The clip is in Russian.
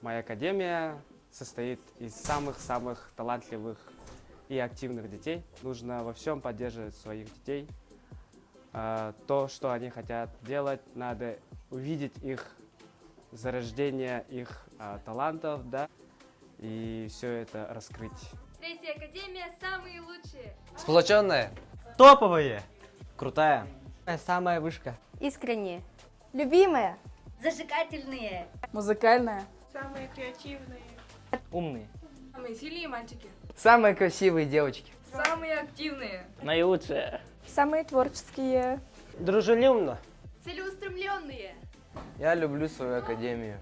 Моя академия состоит из самых-самых талантливых и активных детей. Нужно во всем поддерживать своих детей. То, что они хотят делать, надо увидеть их зарождение, их талантов, да, и все это раскрыть. Третья академия самые лучшие. Сплоченная. Топовые. Крутая. Самая вышка. Искренние. Любимая. Зажигательные. Музыкальная. Самые креативные. Умные. Самые сильные мальчики. Самые красивые девочки. Самые активные. Наилучшие. Самые творческие. Дружелюбно. Целеустремленные. Я люблю свою академию.